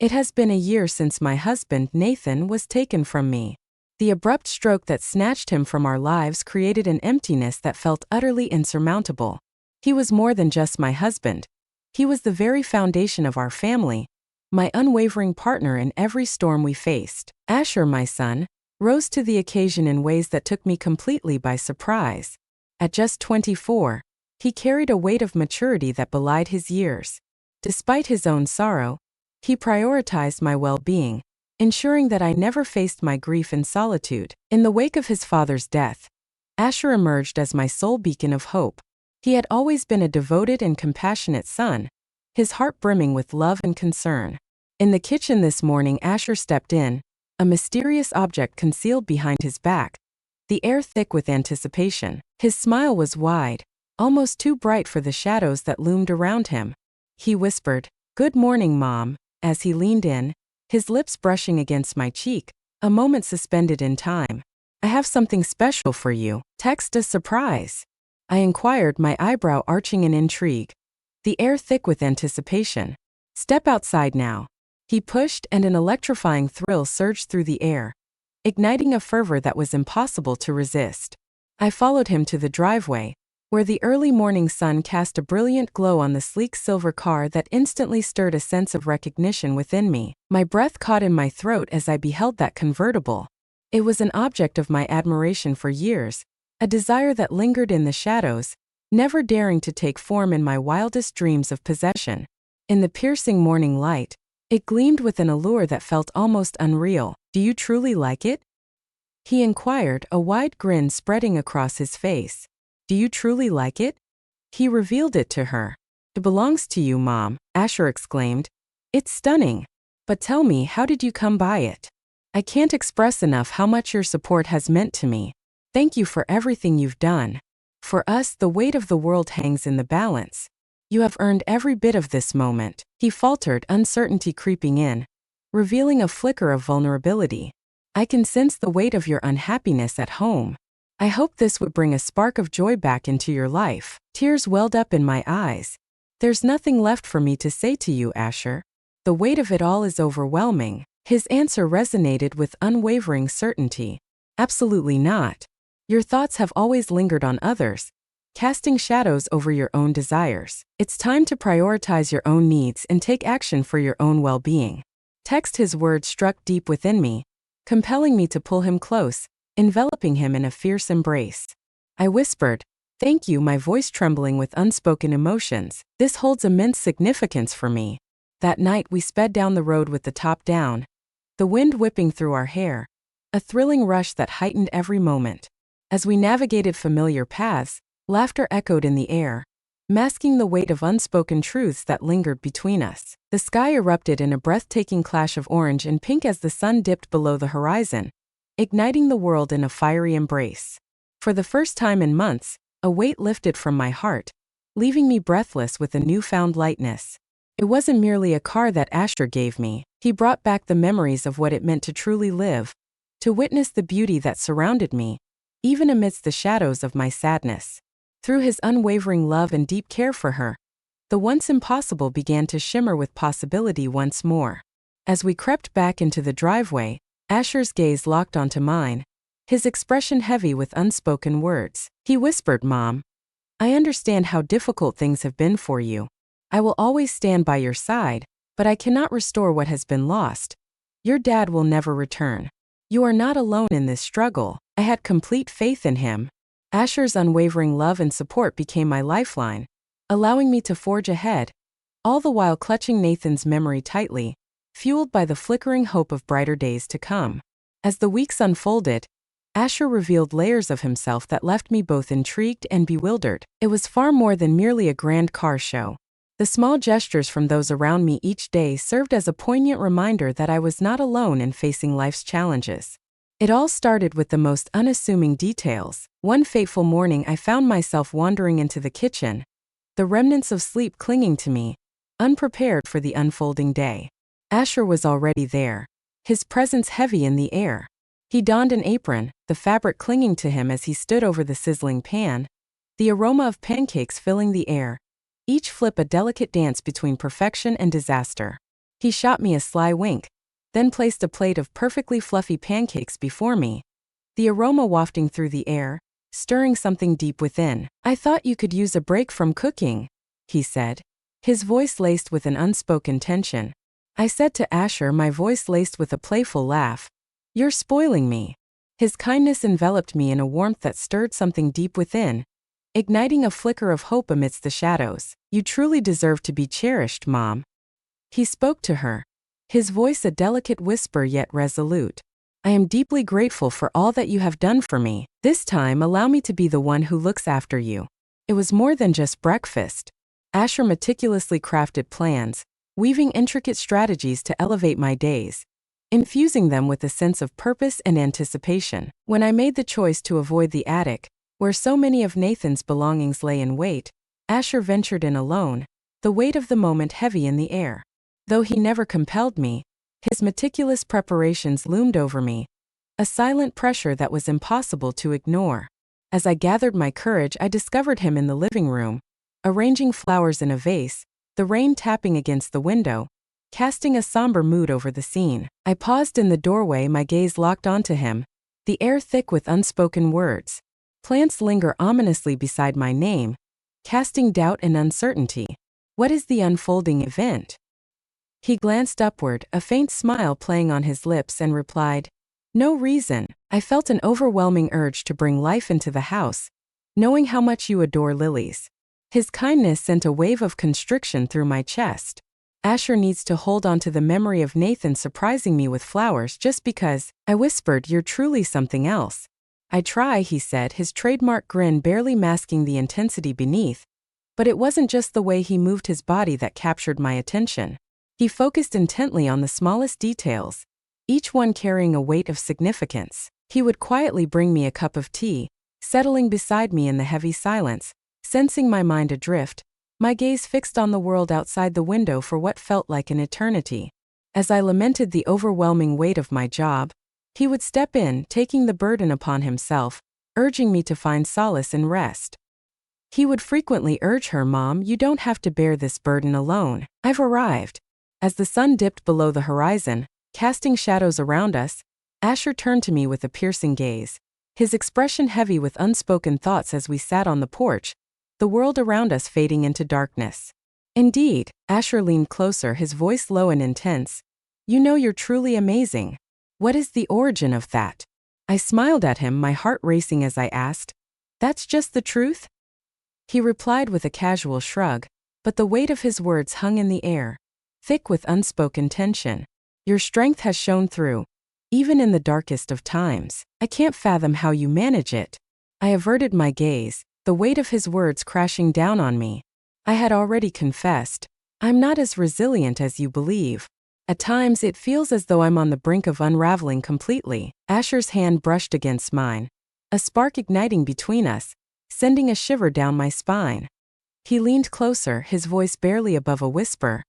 It has been a year since my husband, Nathan, was taken from me. The abrupt stroke that snatched him from our lives created an emptiness that felt utterly insurmountable. He was more than just my husband. He was the very foundation of our family, my unwavering partner in every storm we faced. Asher, my son, rose to the occasion in ways that took me completely by surprise. At just 24, he carried a weight of maturity that belied his years. Despite his own sorrow, he prioritized my well-being, ensuring that I never faced my grief in solitude. In the wake of his father's death, Asher emerged as my sole beacon of hope. He had always been a devoted and compassionate son, his heart brimming with love and concern. In the kitchen this morning, Asher stepped in, a mysterious object concealed behind his back, the air thick with anticipation. His smile was wide, almost too bright for the shadows that loomed around him. He whispered, "Good morning, Mom," as he leaned in, his lips brushing against my cheek, a moment suspended in time. "I have something special for you." "Text a surprise?" I inquired, my eyebrow arching in intrigue. The air thick with anticipation. "Step outside now." He pushed, and an electrifying thrill surged through the air, igniting a fervor that was impossible to resist. I followed him to the driveway, where the early morning sun cast a brilliant glow on the sleek silver car that instantly stirred a sense of recognition within me. My breath caught in my throat as I beheld that convertible. It was an object of my admiration for years, a desire that lingered in the shadows, never daring to take form in my wildest dreams of possession. In the piercing morning light, it gleamed with an allure that felt almost unreal. "Do you truly like it?" he inquired, a wide grin spreading across his face. "Do you truly like it?" He revealed it to her. "It belongs to you, Mom," Asher exclaimed. "It's stunning. But tell me, how did you come by it? I can't express enough how much your support has meant to me. Thank you for everything you've done. For us, the weight of the world hangs in the balance. You have earned every bit of this moment." He faltered, uncertainty creeping in, revealing a flicker of vulnerability. "I can sense the weight of your unhappiness at home. I hope this would bring a spark of joy back into your life." Tears welled up in my eyes. "There's nothing left for me to say to you, Asher. The weight of it all is overwhelming." His answer resonated with unwavering certainty. "Absolutely not. Your thoughts have always lingered on others, casting shadows over your own desires. It's time to prioritize your own needs and take action for your own well-being." Text. His words struck deep within me, compelling me to pull him close, enveloping him in a fierce embrace. I whispered, "Thank you," my voice trembling with unspoken emotions. "This holds immense significance for me." That night we sped down the road with the top down, the wind whipping through our hair, a thrilling rush that heightened every moment. As we navigated familiar paths, laughter echoed in the air, masking the weight of unspoken truths that lingered between us. The sky erupted in a breathtaking clash of orange and pink as the sun dipped below the horizon, igniting the world in a fiery embrace. For the first time in months, a weight lifted from my heart, leaving me breathless with a newfound lightness. It wasn't merely a car that Asher gave me. He brought back the memories of what it meant to truly live, to witness the beauty that surrounded me, even amidst the shadows of my sadness. Through his unwavering love and deep care for her, the once impossible began to shimmer with possibility once more. As we crept back into the driveway, Asher's gaze locked onto mine, his expression heavy with unspoken words. He whispered, "Mom, I understand how difficult things have been for you. I will always stand by your side, but I cannot restore what has been lost. Your dad will never return. You are not alone in this struggle." I had complete faith in him. Asher's unwavering love and support became my lifeline, allowing me to forge ahead, all the while clutching Nathan's memory tightly, fueled by the flickering hope of brighter days to come. As the weeks unfolded, Asher revealed layers of himself that left me both intrigued and bewildered. It was far more than merely a grand car show. The small gestures from those around me each day served as a poignant reminder that I was not alone in facing life's challenges. It all started with the most unassuming details. One fateful morning, I found myself wandering into the kitchen, the remnants of sleep clinging to me, unprepared for the unfolding day. Asher was already there, his presence heavy in the air. He donned an apron, the fabric clinging to him as he stood over the sizzling pan, the aroma of pancakes filling the air, each flip a delicate dance between perfection and disaster. He shot me a sly wink, then placed a plate of perfectly fluffy pancakes before me, the aroma wafting through the air, stirring something deep within. "I thought you could use a break from cooking," he said, his voice laced with an unspoken tension. I said to Asher, my voice laced with a playful laugh, "You're spoiling me." His kindness enveloped me in a warmth that stirred something deep within, igniting a flicker of hope amidst the shadows. "You truly deserve to be cherished, Mom." He spoke to her, his voice a delicate whisper yet resolute. "I am deeply grateful for all that you have done for me. This time allow me to be the one who looks after you." It was more than just breakfast. Asher meticulously crafted plans, weaving intricate strategies to elevate my days, infusing them with a sense of purpose and anticipation. When I made the choice to avoid the attic, where so many of Nathan's belongings lay in wait, Asher ventured in alone, the weight of the moment heavy in the air. Though he never compelled me, his meticulous preparations loomed over me, a silent pressure that was impossible to ignore. As I gathered my courage, I discovered him in the living room, arranging flowers in a vase, the rain tapping against the window, casting a somber mood over the scene. I paused in the doorway, my gaze locked onto him, the air thick with unspoken words. Plants linger ominously beside my name, casting doubt and uncertainty. What is the unfolding event? He glanced upward, a faint smile playing on his lips, and replied, "No reason." I felt an overwhelming urge to bring life into the house, knowing how much you adore lilies. His kindness sent a wave of constriction through my chest. Asher needs to hold on to the memory of Nathan surprising me with flowers just because, I whispered, "You're truly something else." "I try," he said, his trademark grin barely masking the intensity beneath. But it wasn't just the way he moved his body that captured my attention. He focused intently on the smallest details, each one carrying a weight of significance. He would quietly bring me a cup of tea, settling beside me in the heavy silence, sensing my mind adrift, my gaze fixed on the world outside the window for what felt like an eternity. As I lamented the overwhelming weight of my job, he would step in, taking the burden upon himself, urging me to find solace in rest. He would frequently urge her, "Mom, you don't have to bear this burden alone. I've arrived." As the sun dipped below the horizon, casting shadows around us, Asher turned to me with a piercing gaze, his expression heavy with unspoken thoughts as we sat on the porch, the world around us fading into darkness. "Indeed," Asher leaned closer, his voice low and intense. "You know you're truly amazing. What is the origin of that?" I smiled at him, my heart racing as I asked, "That's just the truth?" He replied with a casual shrug, but the weight of his words hung in the air, thick with unspoken tension. "Your strength has shone through, even in the darkest of times. I can't fathom how you manage it." I averted my gaze, the weight of his words crashing down on me. I had already confessed, "I'm not as resilient as you believe. At times it feels as though I'm on the brink of unraveling completely." Asher's hand brushed against mine, a spark igniting between us, sending a shiver down my spine. He leaned closer, his voice barely above a whisper.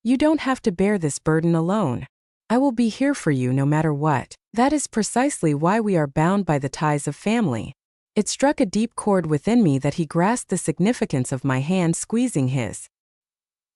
"You don't have to bear this burden alone. I will be here for you no matter what. That is precisely why we are bound by the ties of family." It struck a deep chord within me that he grasped the significance of my hand squeezing his.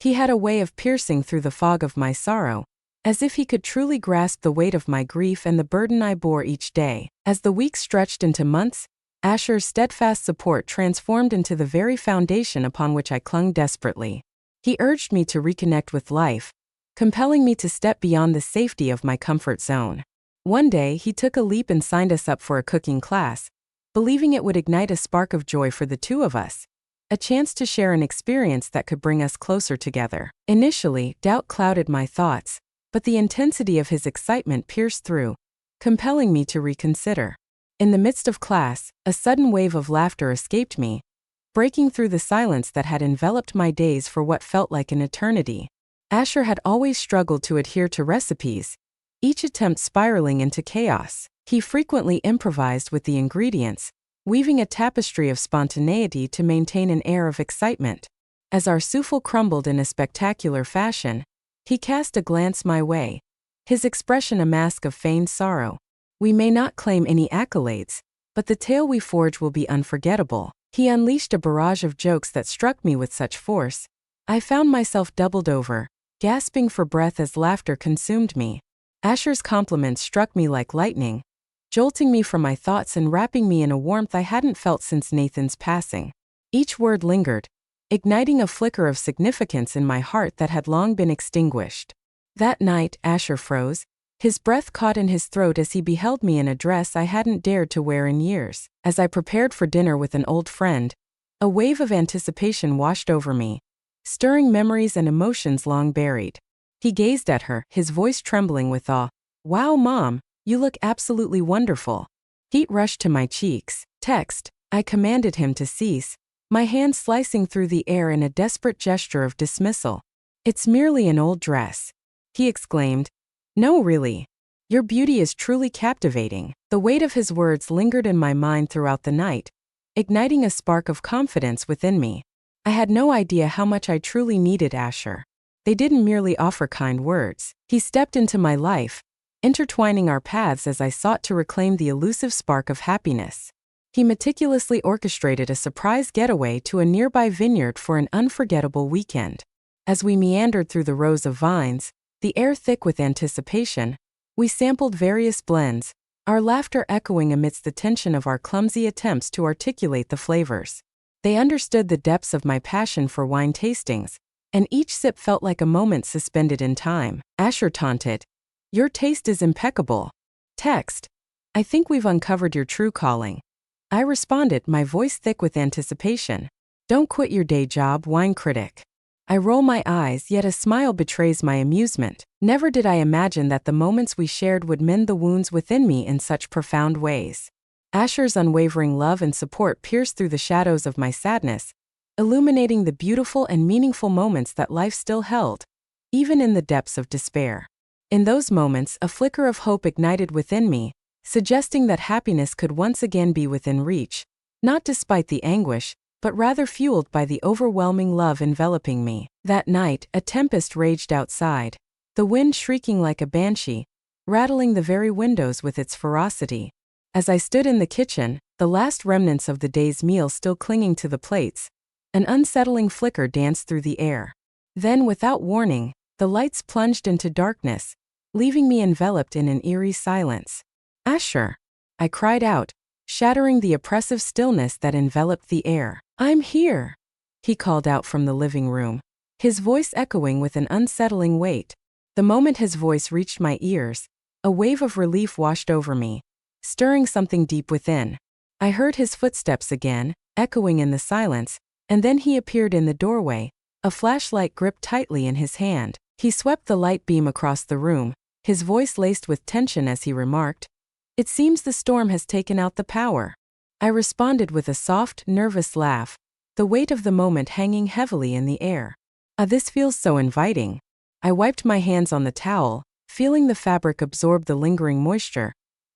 He had a way of piercing through the fog of my sorrow, as if he could truly grasp the weight of my grief and the burden I bore each day. As the weeks stretched into months, Asher's steadfast support transformed into the very foundation upon which I clung desperately. He urged me to reconnect with life, compelling me to step beyond the safety of my comfort zone. One day, he took a leap and signed us up for a cooking class, believing it would ignite a spark of joy for the two of us, a chance to share an experience that could bring us closer together. Initially, doubt clouded my thoughts, but the intensity of his excitement pierced through, compelling me to reconsider. In the midst of class, a sudden wave of laughter escaped me, breaking through the silence that had enveloped my days for what felt like an eternity. Asher had always struggled to adhere to recipes, each attempt spiraling into chaos. He frequently improvised with the ingredients, weaving a tapestry of spontaneity to maintain an air of excitement. As our souffle crumbled in a spectacular fashion, he cast a glance my way, his expression a mask of feigned sorrow. "We may not claim any accolades, but the tale we forge will be unforgettable." He unleashed a barrage of jokes that struck me with such force. I found myself doubled over, gasping for breath as laughter consumed me. Asher's compliments struck me like lightning, jolting me from my thoughts and wrapping me in a warmth I hadn't felt since Nathan's passing. Each word lingered, igniting a flicker of significance in my heart that had long been extinguished. That night, Asher froze, his breath caught in his throat as he beheld me in a dress I hadn't dared to wear in years. As I prepared for dinner with an old friend, a wave of anticipation washed over me, stirring memories and emotions long buried. He gazed at her, his voice trembling with awe. "Wow, Mom, you look absolutely wonderful." Heat rushed to my cheeks. "Text," I commanded him to cease, my hand slicing through the air in a desperate gesture of dismissal. "It's merely an old dress," he exclaimed. "No, really. Your beauty is truly captivating." The weight of his words lingered in my mind throughout the night, igniting a spark of confidence within me. I had no idea how much I truly needed Asher. They didn't merely offer kind words. He stepped into my life, intertwining our paths as I sought to reclaim the elusive spark of happiness. He meticulously orchestrated a surprise getaway to a nearby vineyard for an unforgettable weekend. As we meandered through the rows of vines, the air thick with anticipation, we sampled various blends, our laughter echoing amidst the tension of our clumsy attempts to articulate the flavors. They understood the depths of my passion for wine tastings, and each sip felt like a moment suspended in time. Asher taunted, "Your taste is impeccable." Text, "I think we've uncovered your true calling." I responded, my voice thick with anticipation. "Don't quit your day job, wine critic." I roll my eyes, yet a smile betrays my amusement. Never did I imagine that the moments we shared would mend the wounds within me in such profound ways. Asher's unwavering love and support pierced through the shadows of my sadness, illuminating the beautiful and meaningful moments that life still held, even in the depths of despair. In those moments, a flicker of hope ignited within me, suggesting that happiness could once again be within reach, not despite the anguish, but rather fueled by the overwhelming love enveloping me. That night, a tempest raged outside, the wind shrieking like a banshee, rattling the very windows with its ferocity. As I stood in the kitchen, the last remnants of the day's meal still clinging to the plates, an unsettling flicker danced through the air. Then, without warning, the lights plunged into darkness, leaving me enveloped in an eerie silence. "Asher!" I cried out, shattering the oppressive stillness that enveloped the air. "I'm here!" he called out from the living room, his voice echoing with an unsettling weight. The moment his voice reached my ears, a wave of relief washed over me, stirring something deep within. I heard his footsteps again, echoing in the silence, and then he appeared in the doorway, a flashlight gripped tightly in his hand. He swept the light beam across the room, his voice laced with tension as he remarked, "It seems the storm has taken out the power." I responded with a soft, nervous laugh, the weight of the moment hanging heavily in the air. This feels so inviting." I wiped my hands on the towel, feeling the fabric absorb the lingering moisture.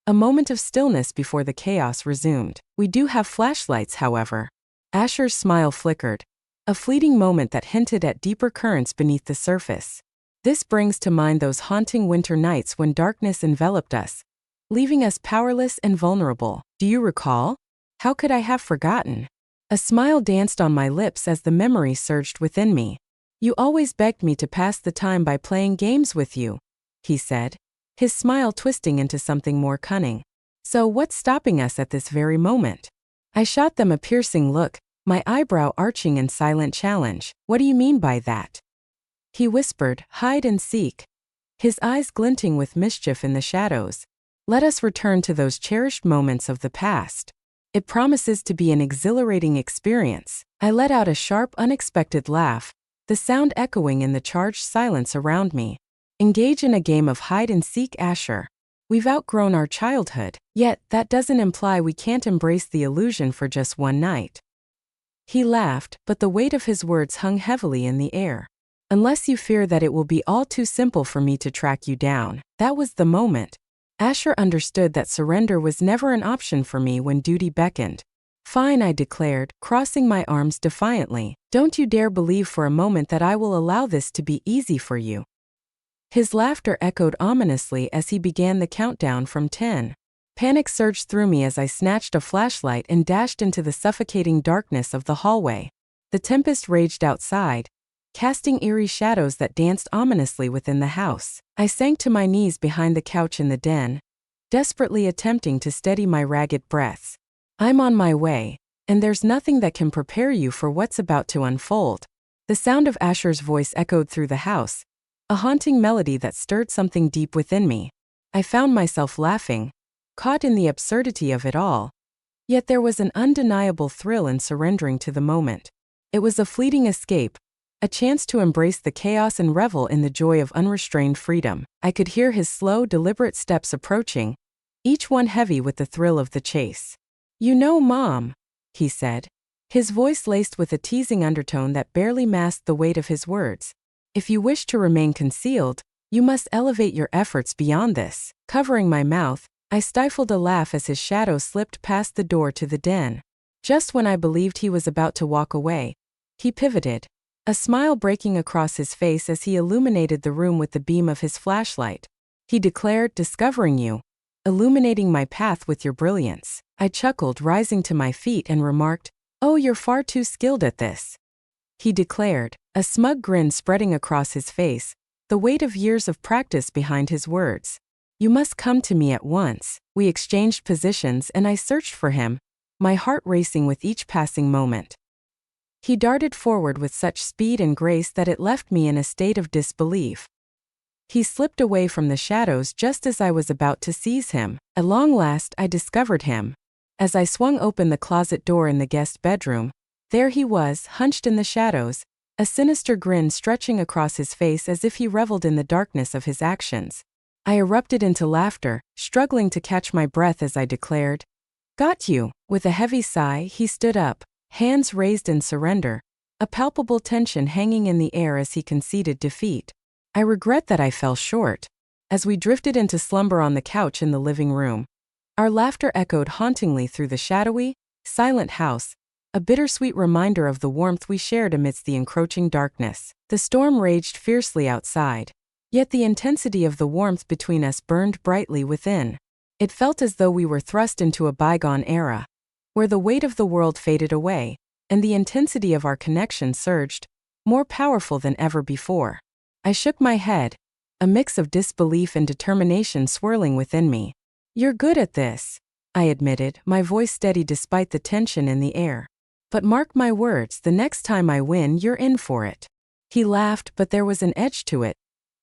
A moment of stillness before the chaos resumed. "We do have flashlights, however." Asher's smile flickered, a fleeting moment that hinted at deeper currents beneath the surface. "This brings to mind those haunting winter nights when darkness enveloped us, leaving us powerless and vulnerable. Do you recall?" How could I have forgotten? A smile danced on my lips as the memory surged within me. "You always begged me to pass the time by playing games with you," he said, his smile twisting into something more cunning. "So what's stopping us at this very moment?" I shot them a piercing look, my eyebrow arching in silent challenge. "What do you mean by that?" He whispered, "Hide and seek," his eyes glinting with mischief in the shadows. "Let us return to those cherished moments of the past. It promises to be an exhilarating experience." I let out a sharp, unexpected laugh, the sound echoing in the charged silence around me. "Engage in a game of hide and seek, Asher. We've outgrown our childhood, yet that doesn't imply we can't embrace the illusion for just one night." He laughed, but the weight of his words hung heavily in the air. "Unless you fear that it will be all too simple for me to track you down." That was the moment. Asher understood that surrender was never an option for me when duty beckoned. "Fine," I declared, crossing my arms defiantly. "Don't you dare believe for a moment that I will allow this to be easy for you." His laughter echoed ominously as he began the countdown from 10. Panic surged through me as I snatched a flashlight and dashed into the suffocating darkness of the hallway. The tempest raged outside, casting eerie shadows that danced ominously within the house. I sank to my knees behind the couch in the den, desperately attempting to steady my ragged breaths. I'm on my way, and there's nothing that can prepare you for what's about to unfold. The sound of Asher's voice echoed through the house, a haunting melody that stirred something deep within me. I found myself laughing, caught in the absurdity of it all. Yet there was an undeniable thrill in surrendering to the moment. It was a fleeting escape, a chance to embrace the chaos and revel in the joy of unrestrained freedom. I could hear his slow, deliberate steps approaching, each one heavy with the thrill of the chase. "You know, Mom," he said, his voice laced with a teasing undertone that barely masked the weight of his words. "If you wish to remain concealed, you must elevate your efforts beyond this." Covering my mouth, I stifled a laugh as his shadow slipped past the door to the den. Just when I believed he was about to walk away, he pivoted, a smile breaking across his face as he illuminated the room with the beam of his flashlight. He declared, "Discovering you, illuminating my path with your brilliance." I chuckled, rising to my feet, and remarked, "Oh, you're far too skilled at this," he declared, a smug grin spreading across his face, the weight of years of practice behind his words. "You must come to me at once." We exchanged positions and I searched for him, my heart racing with each passing moment. He darted forward with such speed and grace that it left me in a state of disbelief. He slipped away from the shadows just as I was about to seize him. At long last, I discovered him. As I swung open the closet door in the guest bedroom, there he was, hunched in the shadows, a sinister grin stretching across his face as if he reveled in the darkness of his actions. I erupted into laughter, struggling to catch my breath as I declared, "Got you." With a heavy sigh, he stood up, hands raised in surrender, a palpable tension hanging in the air as he conceded defeat. I regret that I fell short. As we drifted into slumber on the couch in the living room, our laughter echoed hauntingly through the shadowy, silent house, a bittersweet reminder of the warmth we shared amidst the encroaching darkness. The storm raged fiercely outside, yet the intensity of the warmth between us burned brightly within. It felt as though we were thrust into a bygone era, where the weight of the world faded away, and the intensity of our connection surged, more powerful than ever before. I shook my head, a mix of disbelief and determination swirling within me. "You're good at this," I admitted, my voice steady despite the tension in the air. "But mark my words, the next time I win, you're in for it." He laughed, but there was an edge to it,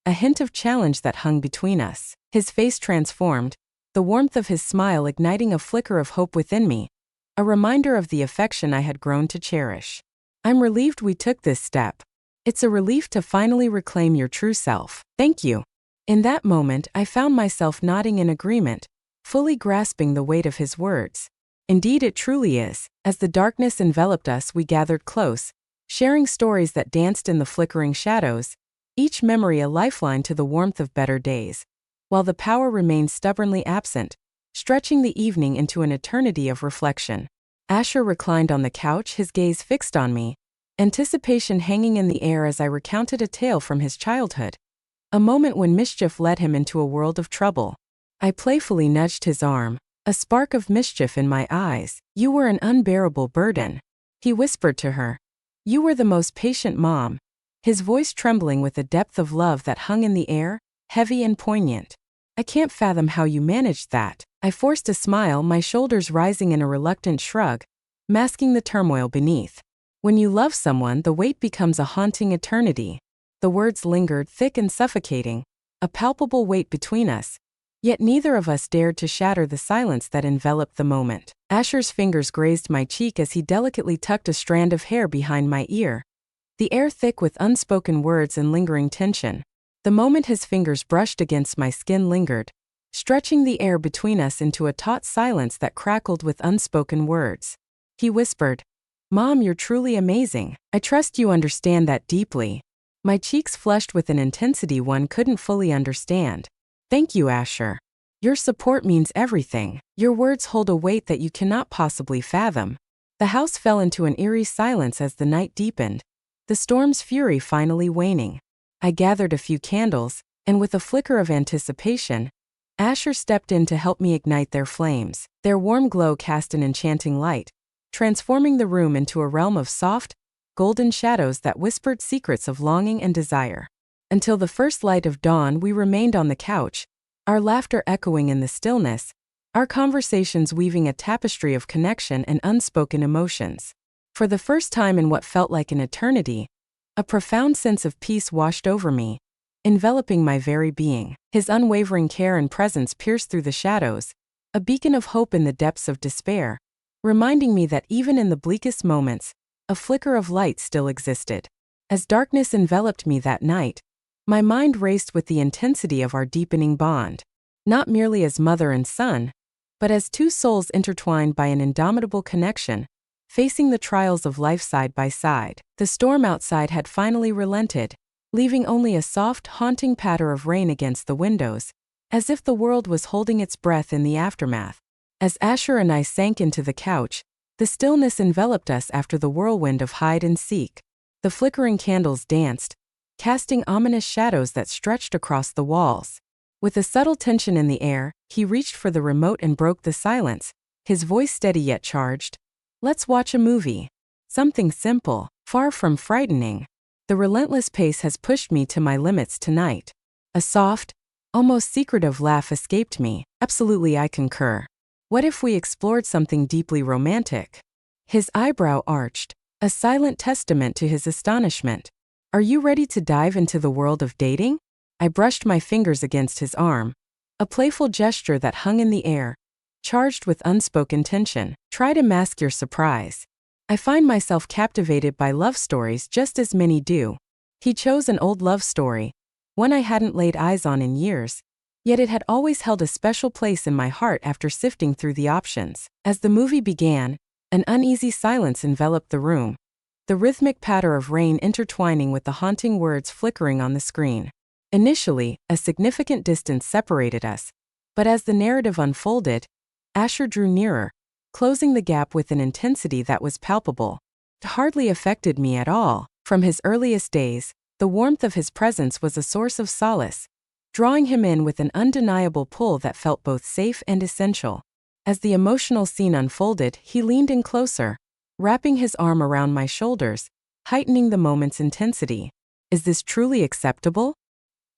a hint of challenge that hung between us. His face transformed, the warmth of his smile igniting a flicker of hope within me, a reminder of the affection I had grown to cherish. "I'm relieved we took this step. It's a relief to finally reclaim your true self. Thank you." In that moment, I found myself nodding in agreement, fully grasping the weight of his words. Indeed, it truly is. As the darkness enveloped us, we gathered close, sharing stories that danced in the flickering shadows, each memory a lifeline to the warmth of better days, while the power remained stubbornly absent, stretching the evening into an eternity of reflection. Asher reclined on the couch, his gaze fixed on me, anticipation hanging in the air as I recounted a tale from his childhood, a moment when mischief led him into a world of trouble. I playfully nudged his arm, a spark of mischief in my eyes. "You were an unbearable burden," he whispered to her. "You were the most patient mom," his voice trembling with a depth of love that hung in the air, heavy and poignant. "I can't fathom how you managed that." I forced a smile, my shoulders rising in a reluctant shrug, masking the turmoil beneath. "When you love someone, the wait becomes a haunting eternity." The words lingered, thick and suffocating, a palpable weight between us, yet neither of us dared to shatter the silence that enveloped the moment. Asher's fingers grazed my cheek as he delicately tucked a strand of hair behind my ear, the air thick with unspoken words and lingering tension. The moment his fingers brushed against my skin lingered, stretching the air between us into a taut silence that crackled with unspoken words. He whispered, "Mom, you're truly amazing. I trust you understand that deeply." My cheeks flushed with an intensity one couldn't fully understand. "Thank you, Asher. Your support means everything." Your words hold a weight that you cannot possibly fathom. The house fell into an eerie silence as the night deepened, the storm's fury finally waning. I gathered a few candles, and with a flicker of anticipation, Asher stepped in to help me ignite their flames. Their warm glow cast an enchanting light, transforming the room into a realm of soft, golden shadows that whispered secrets of longing and desire. Until the first light of dawn, we remained on the couch, our laughter echoing in the stillness, our conversations weaving a tapestry of connection and unspoken emotions. For the first time in what felt like an eternity, a profound sense of peace washed over me, enveloping my very being. His unwavering care and presence pierced through the shadows, a beacon of hope in the depths of despair, reminding me that even in the bleakest moments, a flicker of light still existed. As darkness enveloped me that night, my mind raced with the intensity of our deepening bond, not merely as mother and son, but as two souls intertwined by an indomitable connection, facing the trials of life side by side. The storm outside had finally relented, leaving only a soft, haunting patter of rain against the windows, as if the world was holding its breath in the aftermath. As Asher and I sank into the couch, the stillness enveloped us after the whirlwind of hide and seek. The flickering candles danced, casting ominous shadows that stretched across the walls. With a subtle tension in the air, he reached for the remote and broke the silence, his voice steady yet charged. "Let's watch a movie. Something simple, far from frightening." The relentless pace has pushed me to my limits tonight. A soft, almost secretive laugh escaped me. "Absolutely, I concur. What if we explored something deeply romantic?" His eyebrow arched, a silent testament to his astonishment. "Are you ready to dive into the world of dating?" I brushed my fingers against his arm, a playful gesture that hung in the air, charged with unspoken tension. "Try to mask your surprise. I find myself captivated by love stories just as many do." He chose an old love story, one I hadn't laid eyes on in years, yet it had always held a special place in my heart after sifting through the options. As the movie began, an uneasy silence enveloped the room, the rhythmic patter of rain intertwining with the haunting words flickering on the screen. Initially, a significant distance separated us, but as the narrative unfolded, Asher drew nearer, closing the gap with an intensity that was palpable. It hardly affected me at all. From his earliest days, the warmth of his presence was a source of solace, drawing him in with an undeniable pull that felt both safe and essential. As the emotional scene unfolded, he leaned in closer, wrapping his arm around my shoulders, heightening the moment's intensity. "Is this truly acceptable?"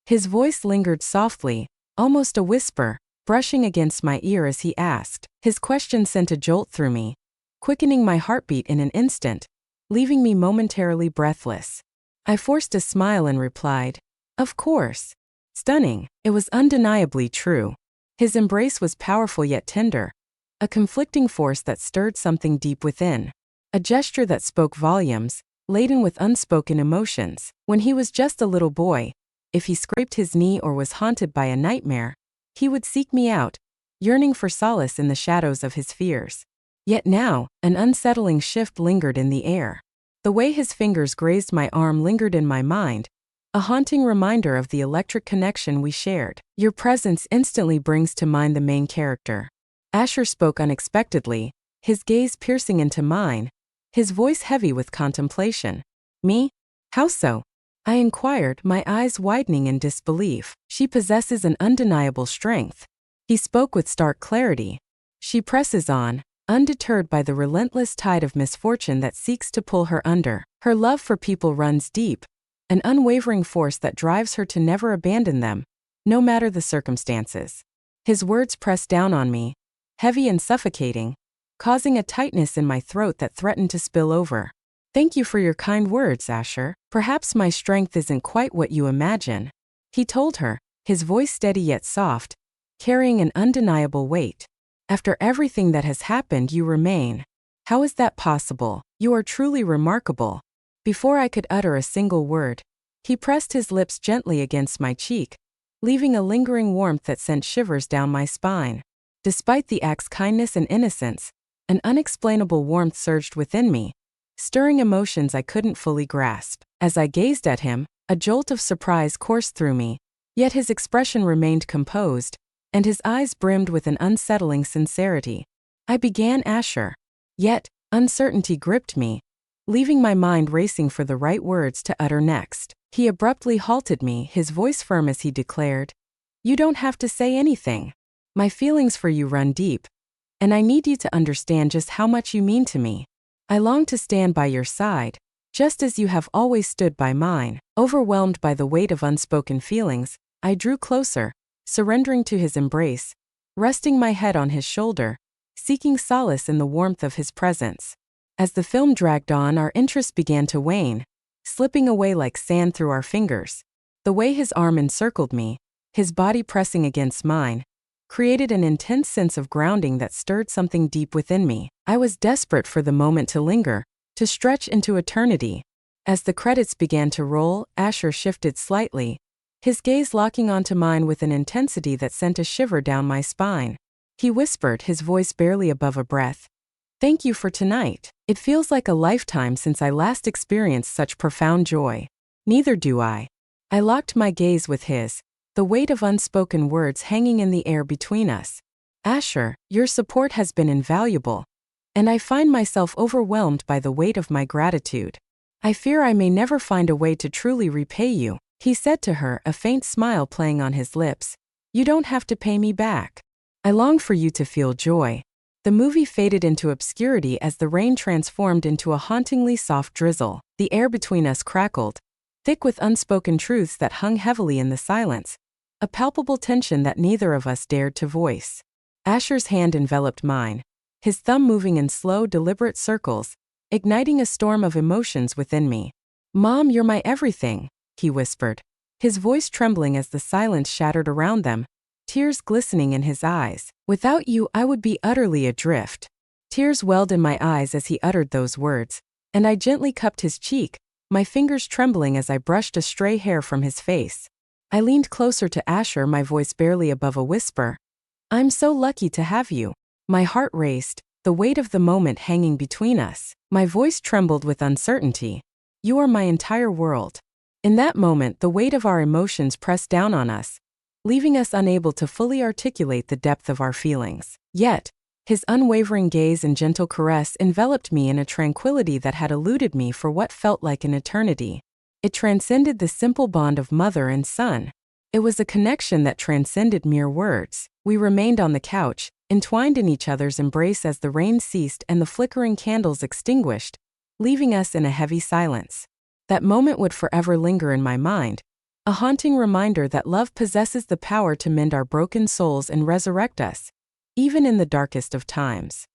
His voice lingered softly, almost a whisper, brushing against my ear as he asked. His question sent a jolt through me, quickening my heartbeat in an instant, leaving me momentarily breathless. I forced a smile and replied, "Of course." Stunning, it was undeniably true. His embrace was powerful yet tender, a conflicting force that stirred something deep within, a gesture that spoke volumes, laden with unspoken emotions. When he was just a little boy, if he scraped his knee or was haunted by a nightmare, he would seek me out, yearning for solace in the shadows of his fears. Yet now, an unsettling shift lingered in the air. The way his fingers grazed my arm lingered in my mind, a haunting reminder of the electric connection we shared. "Your presence instantly brings to mind the main character." Asher spoke unexpectedly, his gaze piercing into mine, his voice heavy with contemplation. "Me? How so?" I inquired, my eyes widening in disbelief. "She possesses an undeniable strength." He spoke with stark clarity. "She presses on, undeterred by the relentless tide of misfortune that seeks to pull her under. Her love for people runs deep, an unwavering force that drives her to never abandon them, no matter the circumstances." His words pressed down on me, heavy and suffocating, causing a tightness in my throat that threatened to spill over. "Thank you for your kind words, Asher. Perhaps my strength isn't quite what you imagine," he told her, his voice steady yet soft, carrying an undeniable weight. "After everything that has happened, you remain. How is that possible? You are truly remarkable." Before I could utter a single word, he pressed his lips gently against my cheek, leaving a lingering warmth that sent shivers down my spine. Despite the act's kindness and innocence, an unexplainable warmth surged within me, stirring emotions I couldn't fully grasp. As I gazed at him, a jolt of surprise coursed through me, yet his expression remained composed, and his eyes brimmed with an unsettling sincerity. I began Asher. Yet, uncertainty gripped me, leaving my mind racing for the right words to utter next. He abruptly halted me, his voice firm as he declared, "You don't have to say anything. My feelings for you run deep, and I need you to understand just how much you mean to me. I long to stand by your side, just as you have always stood by mine." Overwhelmed by the weight of unspoken feelings, I drew closer, surrendering to his embrace, resting my head on his shoulder, seeking solace in the warmth of his presence. As the film dragged on, our interest began to wane, slipping away like sand through our fingers. The way his arm encircled me, his body pressing against mine, created an intense sense of grounding that stirred something deep within me. I was desperate for the moment to linger, to stretch into eternity. As the credits began to roll, Asher shifted slightly, his gaze locking onto mine with an intensity that sent a shiver down my spine. He whispered, his voice barely above a breath, "Thank you for tonight. It feels like a lifetime since I last experienced such profound joy." "Neither do I." I locked my gaze with his, the weight of unspoken words hanging in the air between us. "Asher, your support has been invaluable, and I find myself overwhelmed by the weight of my gratitude. I fear I may never find a way to truly repay you," he said to her, a faint smile playing on his lips. "You don't have to pay me back. I long for you to feel joy." The movie faded into obscurity as the rain transformed into a hauntingly soft drizzle. The air between us crackled, thick with unspoken truths that hung heavily in the silence, a palpable tension that neither of us dared to voice. Asher's hand enveloped mine, his thumb moving in slow, deliberate circles, igniting a storm of emotions within me. "Mom, you're my everything," he whispered, his voice trembling as the silence shattered around them, tears glistening in his eyes. "Without you, I would be utterly adrift." Tears welled in my eyes as he uttered those words, and I gently cupped his cheek, my fingers trembling as I brushed a stray hair from his face. I leaned closer to Asher, my voice barely above a whisper. "I'm so lucky to have you." My heart raced, the weight of the moment hanging between us. My voice trembled with uncertainty. "You are my entire world." In that moment, the weight of our emotions pressed down on us, leaving us unable to fully articulate the depth of our feelings. Yet, his unwavering gaze and gentle caress enveloped me in a tranquility that had eluded me for what felt like an eternity. It transcended the simple bond of mother and son. It was a connection that transcended mere words. We remained on the couch, entwined in each other's embrace as the rain ceased and the flickering candles extinguished, leaving us in a heavy silence. That moment would forever linger in my mind, a haunting reminder that love possesses the power to mend our broken souls and resurrect us, even in the darkest of times.